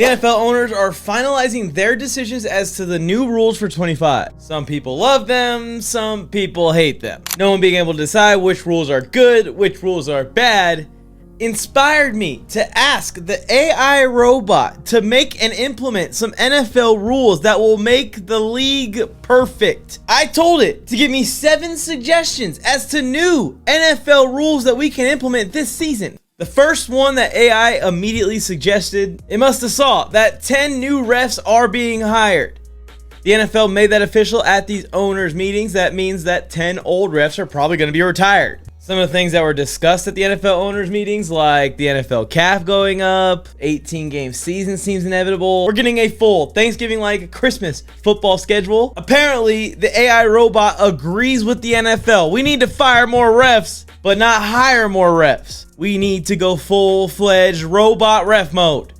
The NFL owners are finalizing their decisions as to the new rules for 25. Some people love them, some people hate them. No one being able to decide which rules are good, which rules are bad, inspired me to ask the AI robot to make and implement some NFL rules that will make the league perfect. I told it to give me 7 suggestions as to new NFL rules that we can implement this season. The first one that AI immediately suggested, it must have saw that 10 new refs are being hired. The NFL made that official at these owners' meetings. That means that 10 old refs are probably going to be retired. Some of the things that were discussed at the NFL owners' meetings, like the NFL cap going up, 18-game season seems inevitable. We're getting a full Thanksgiving-like Christmas football schedule. Apparently, the AI robot agrees with the NFL. We need to fire more refs, but not hire more refs. We need to go full-fledged robot ref mode.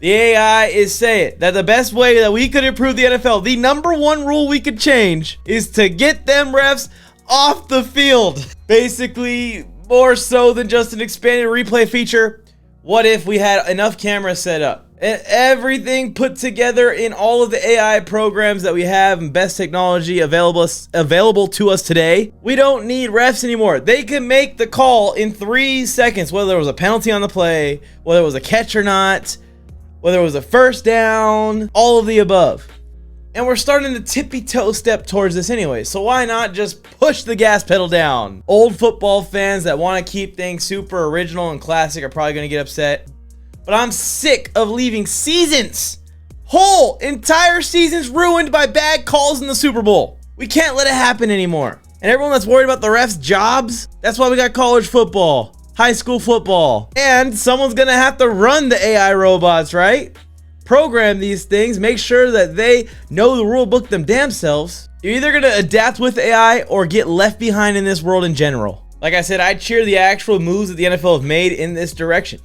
The AI is saying that the best way that we could improve the NFL, the number one rule we could change, is to get them refs off the field. Basically, more so than just an expanded replay feature, what if we had enough cameras set up and everything put together in all of the AI programs that we have and best technology available to us today? We don't need refs anymore. They can make the call in 3 seconds, whether there was a penalty on the play, whether it was a catch or not, whether it was a first down, all of the above. And we're starting to tippy-toe step towards this anyway, so why not just push the gas pedal down? Old football fans that want to keep things super original and classic are probably going to get upset. But I'm sick of leaving seasons, whole entire seasons ruined by bad calls in the Super Bowl. We can't let it happen anymore. And everyone that's worried about the refs' jobs, that's why we got college football, high school football. And someone's going to have to run the AI robots, right? Program these things, make sure that they know the rule book them damn selves. You're either going to adapt with AI or get left behind in this world in general. Like I said, I cheer the actual moves that the NFL have made in this direction.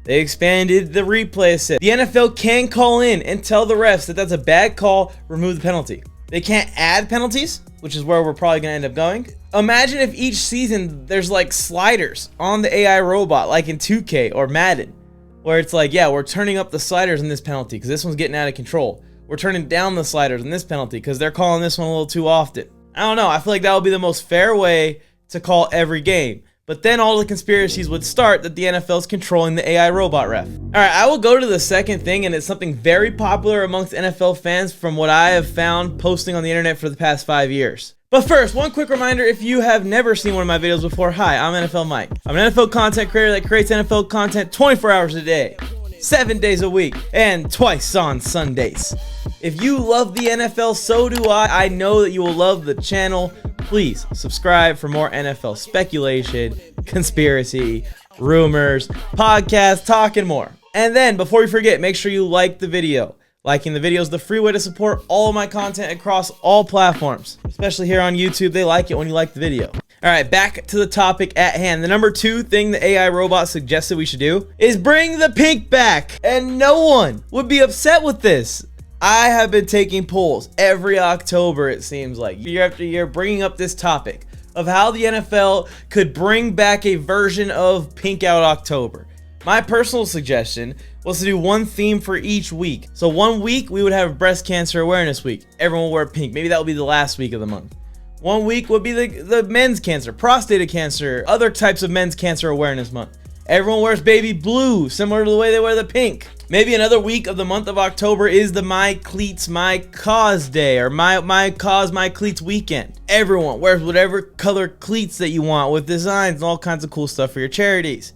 They expanded the replay set. The NFL can call in and tell the refs that that's a bad call, remove the penalty. They can't add penalties, which is where we're probably going to end up going. Imagine if each season there's like sliders on the AI robot, like in 2K or Madden, where it's like, yeah, we're turning up the sliders in this penalty because this one's getting out of control. We're turning down the sliders in this penalty because they're calling this one a little too often. I don't know. I feel like that would be the most fair way to call every game. But then all the conspiracies would start that the NFL is controlling the AI robot ref. All right, I will go to the second thing, and it's something very popular amongst NFL fans from what I have found posting on the internet for the past 5 years. But first, one quick reminder, if you have never seen one of my videos before, hi, I'm NFLMike. I'm an NFL content creator that creates NFL content 24 hours a day, 7 days a week, and twice on Sundays. If you love the NFL, so do I. I know that you will love the channel. Please subscribe for more NFL speculation, conspiracy, rumors, podcasts, talk, and more. And then, before you forget, make sure you like the video. Liking the video is the free way to support all of my content across all platforms. Especially here on YouTube, they like it when you like the video. All right, back to the topic at hand. The number 2 thing the AI robot suggested we should do is bring the pink back. And no one would be upset with this. I have been taking polls every October, it seems like, year after year, bringing up this topic of how the NFL could bring back a version of Pink Out October. My personal suggestion was to do one theme for each week. So 1 week, we would have Breast Cancer Awareness Week. Everyone will wear pink. Maybe that would be the last week of the month. 1 week would be the men's cancer, prostate cancer, other types of men's cancer awareness month. Everyone wears baby blue, similar to the way they wear the pink. Maybe another week of the month of October is the My Cleats, My Cause Day, or My Cause, My Cleats weekend. Everyone wears whatever color cleats that you want with designs and all kinds of cool stuff for your charities.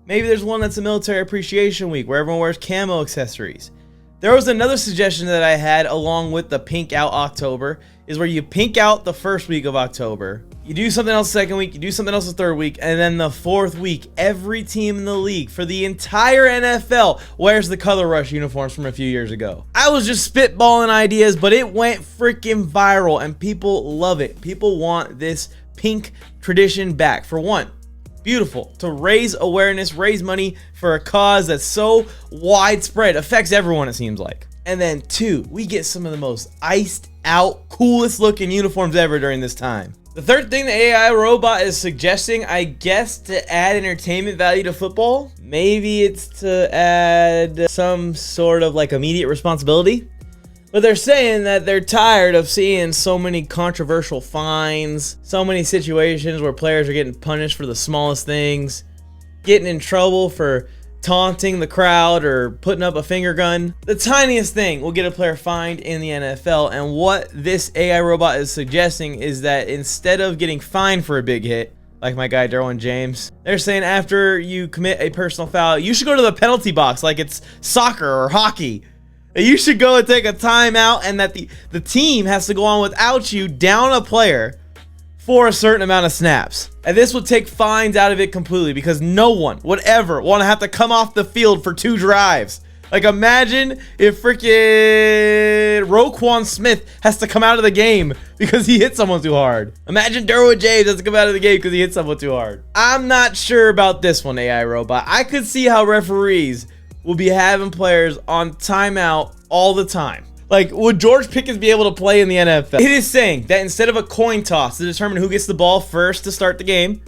Maybe there's one that's a Military Appreciation Week where everyone wears camo accessories. There was another suggestion that I had along with the Pink Out October, is where you pink out the first week of October, you do something else the second week, you do something else the third week, and then the fourth week, every team in the league for the entire NFL wears the Color Rush uniforms from a few years ago. I was just spitballing ideas, but it went freaking viral and people love it. People want this pink tradition back. For one, beautiful, to raise awareness, raise money for a cause that's so widespread, affects everyone it seems like. And then 2, we get some of the most iced out, coolest looking uniforms ever during this time. The third thing the AI robot is suggesting, I guess, to add entertainment value to football. Maybe it's to add some sort of like immediate responsibility. But they're saying that they're tired of seeing so many controversial fines, so many situations where players are getting punished for the smallest things, getting in trouble for taunting the crowd or putting up a finger gun. The tiniest thing will get a player fined in the NFL, and what this AI robot is suggesting is that instead of getting fined for a big hit, like my guy Derwin James, they're saying after you commit a personal foul, you should go to the penalty box like it's soccer or hockey. You should go and take a timeout, and that the team has to go on without you down a player for a certain amount of snaps. And this would take fines out of it completely, because no one would ever want to have to come off the field for 2 drives. Like, imagine if freaking Roquan Smith has to come out of the game because he hit someone too hard. Imagine Derwin James has to come out of the game because he hit someone too hard. I'm not sure about this one, AI robot. I could see how referees will be having players on timeout all the time. Like, would George Pickens be able to play in the NFL? It is saying that instead of a coin toss to determine who gets the ball first to start the game,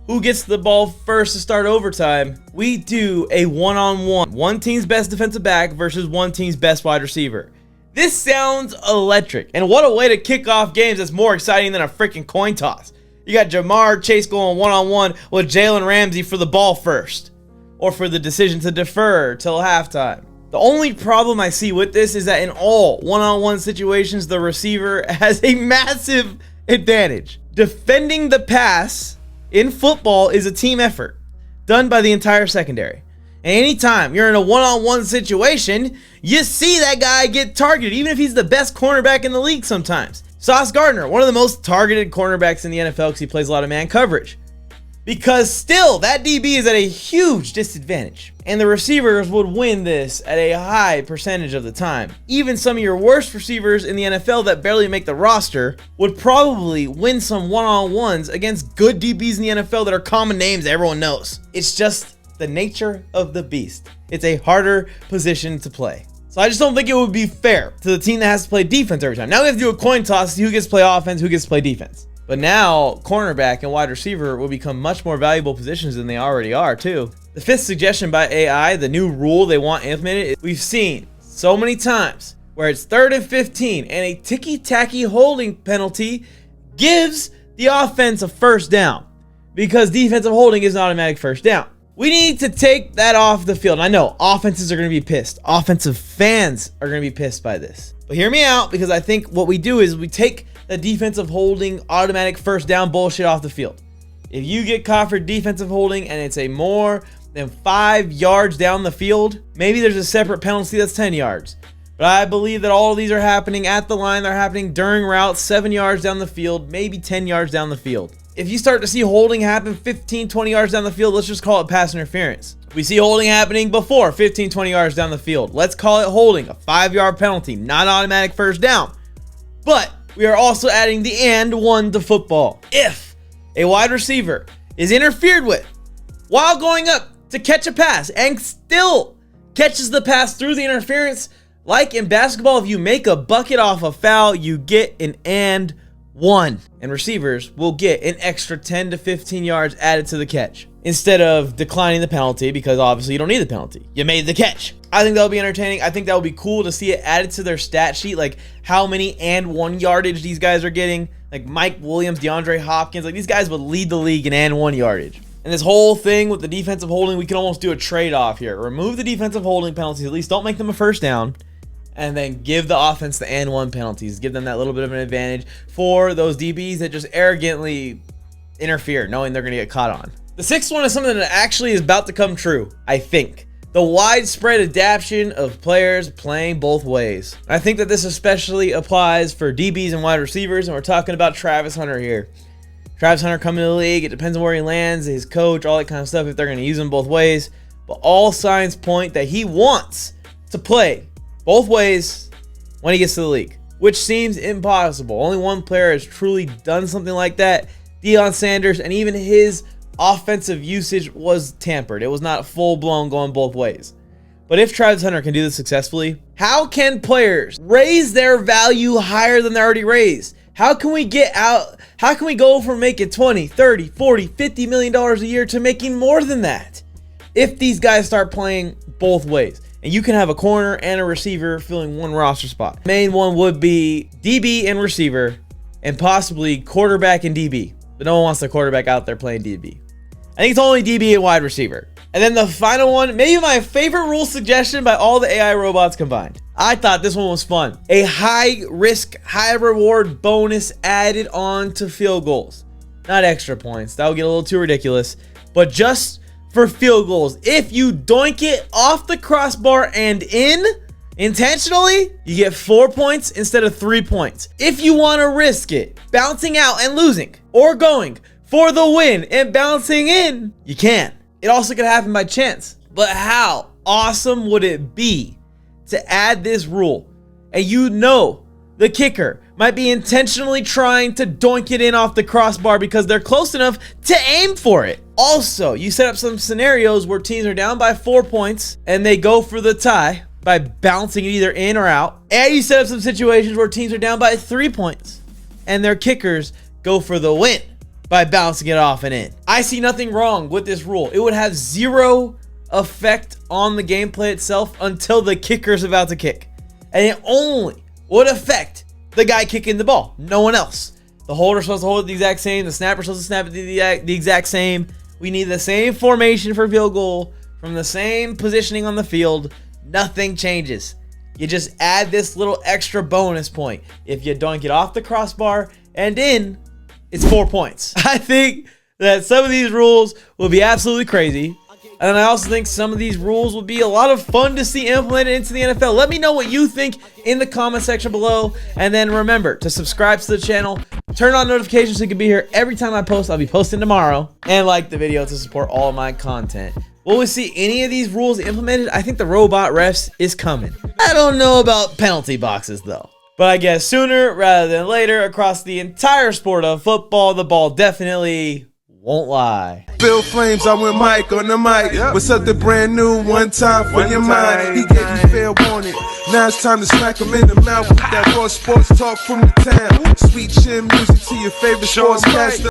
who gets the ball first to start overtime, we do a one-on-one. One team's best defensive back versus one team's best wide receiver. This sounds electric. And what a way to kick off games that's more exciting than a freaking coin toss. You got Jamar Chase going one-on-one with Jalen Ramsey for the ball first, or for the decision to defer till halftime. The only problem I see with this is that in all one-on-one situations, the receiver has a massive advantage. Defending the pass in football is a team effort done by the entire secondary. And anytime you're in a one-on-one situation, you see that guy get targeted, even if he's the best cornerback in the league sometimes. Sauce Gardner, one of the most targeted cornerbacks in the NFL because he plays a lot of man coverage. Because still, that DB is at a huge disadvantage. And the receivers would win this at a high percentage of the time. Even some of your worst receivers in the NFL that barely make the roster would probably win some one-on-ones against good DBs in the NFL that are common names everyone knows. It's just the nature of the beast. It's a harder position to play. So I just don't think it would be fair to the team that has to play defense every time. Now we have to do a coin toss to see who gets to play offense, who gets to play defense. But now, cornerback and wide receiver will become much more valuable positions than they already are, too. The fifth suggestion by AI, the new rule they want implemented, is we've seen so many times where it's 3rd and 15 and a ticky-tacky holding penalty gives the offense a first down because defensive holding is an automatic first down. We need to take that off the field. And I know offenses are going to be pissed. Offensive fans are going to be pissed by this. But hear me out, because I think what we do is we take the defensive holding automatic first down bullshit off the field. If you get caught for defensive holding and it's a more than 5 yards down the field, maybe there's a separate penalty that's 10 yards. But I believe that all of these are happening at the line. They're happening during routes, 7 yards down the field, maybe 10 yards down the field. If you start to see holding happen 15, 20 yards down the field, let's just call it pass interference. We see holding happening before 15, 20 yards down the field. Let's call it holding, a 5-yard penalty, not automatic first down. But we are also adding the and one to football. If a wide receiver is interfered with while going up to catch a pass and still catches the pass through the interference, like in basketball, if you make a bucket off a foul, you get an and one. And receivers will get an extra 10 to 15 yards added to the catch instead of declining the penalty, because obviously you don't need the penalty. You made the catch. I think that'll be entertaining. I think that would be cool to see it added to their stat sheet, like how many and one yardage these guys are getting. Like Mike Williams, DeAndre Hopkins, like these guys would lead the league in and one yardage. And this whole thing with the defensive holding, we can almost do a trade-off here. Remove the defensive holding penalties, at least don't make them a first down, and then give the offense the and one penalties. Give them that little bit of an advantage for those DBs that just arrogantly interfere, knowing they're going to get caught on. The sixth one is something that actually is about to come true, I think. The widespread adaptation of players playing both ways. I think that this especially applies for DBs and wide receivers, and we're talking about Travis Hunter here. Travis Hunter coming to the league, it depends on where he lands, his coach, all that kind of stuff, if they're going to use him both ways. But all signs point that he wants to play both ways when he gets to the league, which seems impossible. Only one player has truly done something like that, Deion Sanders, and even his offensive usage was tampered. It was not full-blown going both ways. But if Travis Hunter can do this successfully, how can players raise their value higher than they're already raised? How can we get out? How can we go from making 20, 30, 40, 50 million dollars a year to making more than that? If these guys start playing both ways, and you can have a corner and a receiver filling one roster spot. Main one would be DB and receiver, and possibly quarterback and DB. But no one wants the quarterback out there playing DB. I think it's only DB and wide receiver. And then the final one, maybe my favorite rule suggestion by all the AI robots combined. I thought this one was fun. A high risk, high reward bonus added on to field goals. Not extra points. That would get a little too ridiculous. But just for field goals, if you doink it off the crossbar and in intentionally, you get 4 points instead of 3 points. If you want to risk it, bouncing out and losing, or going for the win and bouncing in, you can. It also could happen by chance. But how awesome would it be to add this rule? And you know the kicker might be intentionally trying to doink it in off the crossbar because they're close enough to aim for it. Also, you set up some scenarios where teams are down by 4 points and they go for the tie by bouncing it either in or out. And you set up some situations where teams are down by 3 points and their kickers go for the win by bouncing it off and in. I see nothing wrong with this rule. It would have zero effect on the gameplay itself until the kicker's about to kick. And it only would affect the guy kicking the ball, no one else. The holder's supposed to hold it the exact same. The snapper's supposed to snap it the exact same. We need the same formation for field goal from the same positioning on the field. Nothing changes. You just add this little extra bonus point. If you doink it off the crossbar and in, it's 4 points. I think that some of these rules will be absolutely crazy. And I also think some of these rules will be a lot of fun to see implemented into the NFL. Let me know what you think in the comment section below. And then remember to subscribe to the channel. Turn on notifications so you can be here every time I post. I'll be posting tomorrow. And like the video to support all of my content. Will we see any of these rules implemented? I think the robot refs is coming. I don't know about penalty boxes though. But I guess sooner rather than later, across the entire sport of football, the ball definitely won't lie. Bill Flames, I went Mike on the mic. With something brand new, one time for your mind. He gave you fair warning. Now it's time to smack him in the mouth with that raw sports talk from the town. Sweet chin music to your favorite sportscaster.